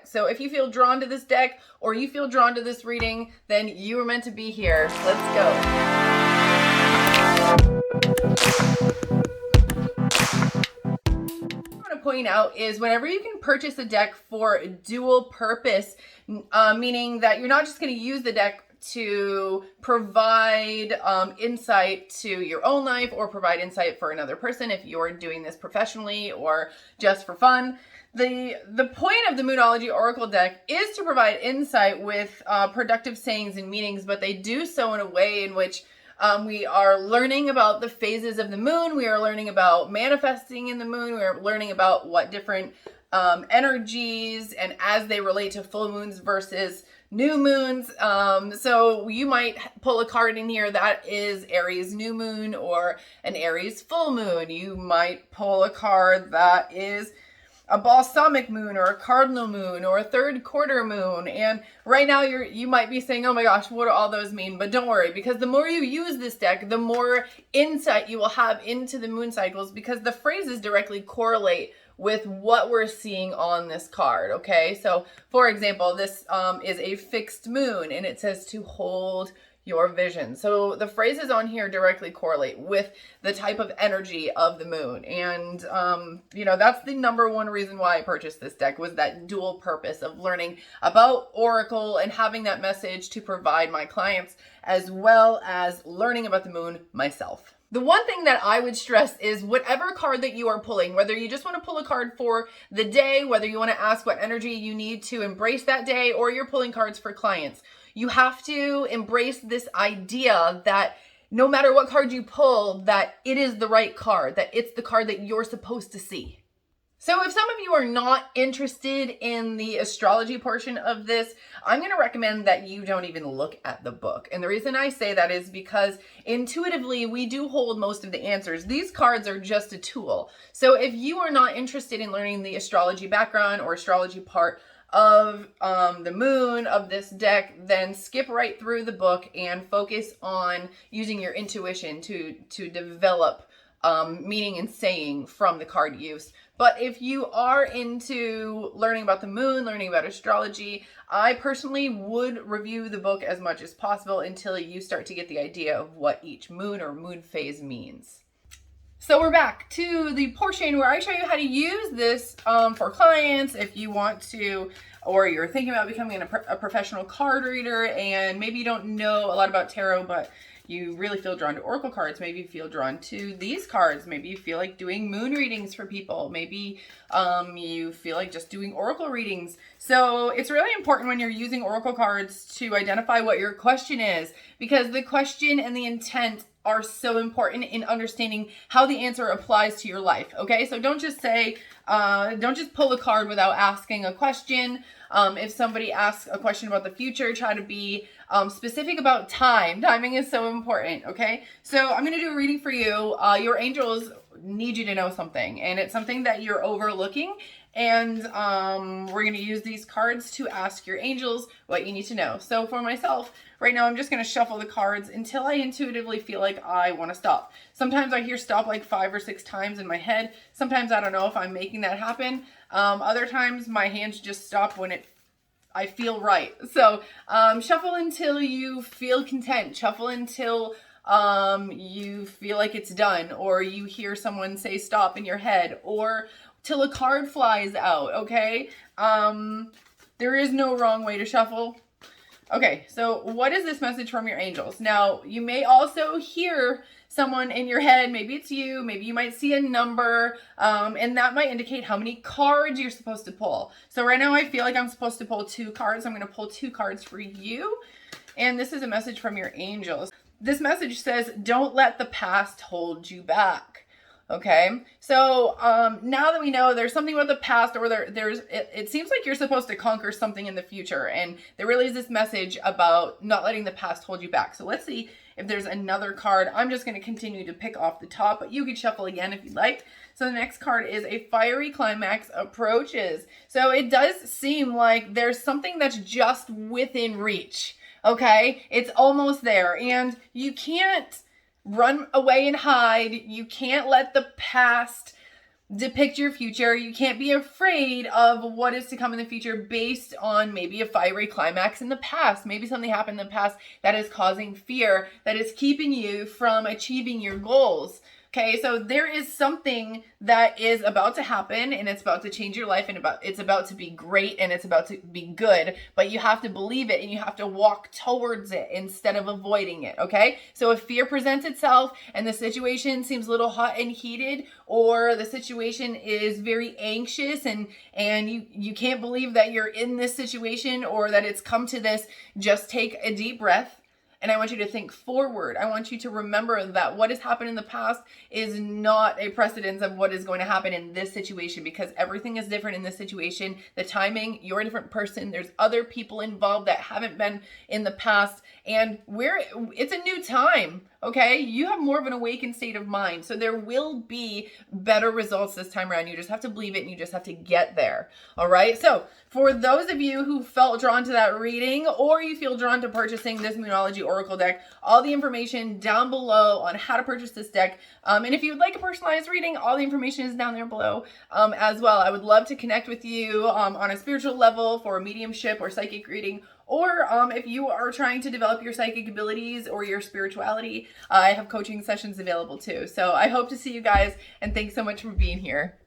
deck. So if you feel drawn to this deck or you feel drawn to this reading, then you were meant to be here. Let's go. Point out is whenever you can purchase a deck for dual purpose, meaning that you're not just going to use the deck to provide insight to your own life or provide insight for another person if you're doing this professionally or just for fun. The point of the Moonology Oracle deck is to provide insight with productive sayings and meanings, but they do so in a way in which we are learning about the phases of the moon. We are learning about manifesting in the moon. We are learning about what different energies and as they relate to full moons versus new moons. So you might pull a card in here that is Aries new moon or an Aries full moon. You might pull a card that is a balsamic moon or a cardinal moon or a third quarter moon. And right now you might be saying, oh my gosh, what do all those mean? But don't worry, because the more you use this deck, the more insight you will have into the moon cycles, because the phrases directly correlate with what we're seeing on this card. Okay, so for example, this is a fixed moon and it says to hold your vision. So the phrases on here directly correlate with the type of energy of the moon. And, that's the number one reason why I purchased this deck, was that dual purpose of learning about Oracle and having that message to provide my clients, as well as learning about the moon myself. The one thing that I would stress is whatever card that you are pulling, whether you just want to pull a card for the day, whether you want to ask what energy you need to embrace that day, or you're pulling cards for clients, you have to embrace this idea that no matter what card you pull, that it is the right card, that it's the card that you're supposed to see. So if some of you are not interested in the astrology portion of this, I'm going to recommend that you don't even look at the book. And the reason I say that is because intuitively we do hold most of the answers. These cards are just a tool. So if you are not interested in learning the astrology background or astrology part of the moon of this deck, then skip right through the book and focus on using your intuition to develop meaning and saying from the card use. But if you are into learning about the moon, learning about astrology, I personally would review the book as much as possible until you start to get the idea of what each moon or moon phase means. So we're back to the portion where I show you how to use this for clients if you want to, or you're thinking about becoming a professional card reader and maybe you don't know a lot about tarot, but you really feel drawn to Oracle cards. Maybe you feel drawn to these cards. Maybe you feel like doing moon readings for people. Maybe you feel like just doing Oracle readings. So it's really important when you're using Oracle cards to identify what your question is, because the question and the intent are so important in understanding how the answer applies to your life. Okay, so don't just say, don't just pull a card without asking a question. If somebody asks a question about the future, try to be specific about time. Timing is so important. Okay, so I'm going to do a reading for you. Your angels need you to know something, and it's something that you're overlooking. And we're going to use these cards to ask your angels what you need to know. So for myself, right now, I'm just going to shuffle the cards until I intuitively feel like I want to stop. Sometimes I hear stop like 5 or 6 times in my head. Sometimes I don't know if I'm making that happen. Other times my hands just stop when I feel right. So shuffle until you feel content. Shuffle until you feel like it's done, or you hear someone say stop in your head, or till a card flies out. Okay, there is no wrong way to shuffle. Okay, so what is this message from your angels? Now, you may also hear someone in your head. Maybe it's you. Maybe you might see a number, and that might indicate how many cards you're supposed to pull. So right now I feel like I'm supposed to pull 2 cards. I'm going to pull 2 cards for you, and this is a message from your angels. This message says, don't let the past hold you back. Okay, so now that we know there's something about the past, or it seems like you're supposed to conquer something in the future, and there really is this message about not letting the past hold you back. So let's see if there's another card. I'm just going to continue to pick off the top, but you can shuffle again if you'd like. So the next card is a fiery climax approaches. So it does seem like there's something that's just within reach. Okay, it's almost there, and you can't run away and hide. You can't let the past depict your future. You can't be afraid of what is to come in the future based on maybe a fiery climax in the past. Maybe something happened in the past that is causing fear, that is keeping you from achieving your goals. Okay, so there is something that is about to happen, and it's about to change your life, and it's about to be great, and it's about to be good, but you have to believe it, and you have to walk towards it instead of avoiding it, okay? So if fear presents itself and the situation seems a little hot and heated, or the situation is very anxious and you can't believe that you're in this situation or that it's come to this, just take a deep breath. And I want you to think forward. I want you to remember that what has happened in the past is not a precedence of what is going to happen in this situation, because everything is different in this situation. The timing, you're a different person. There's other people involved that haven't been in the past, and it's a new time. Okay, you have more of an awakened state of mind. So there will be better results this time around. You just have to believe it, and you just have to get there. All right. So for those of you who felt drawn to that reading, or you feel drawn to purchasing this Moonology Oracle deck, all the information down below on how to purchase this deck. And if you would like a personalized reading, all the information is down there below as well. I would love to connect with you on a spiritual level for a mediumship or psychic reading. Or if you are trying to develop your psychic abilities or your spirituality, I have coaching sessions available too. So I hope to see you guys, and thanks so much for being here.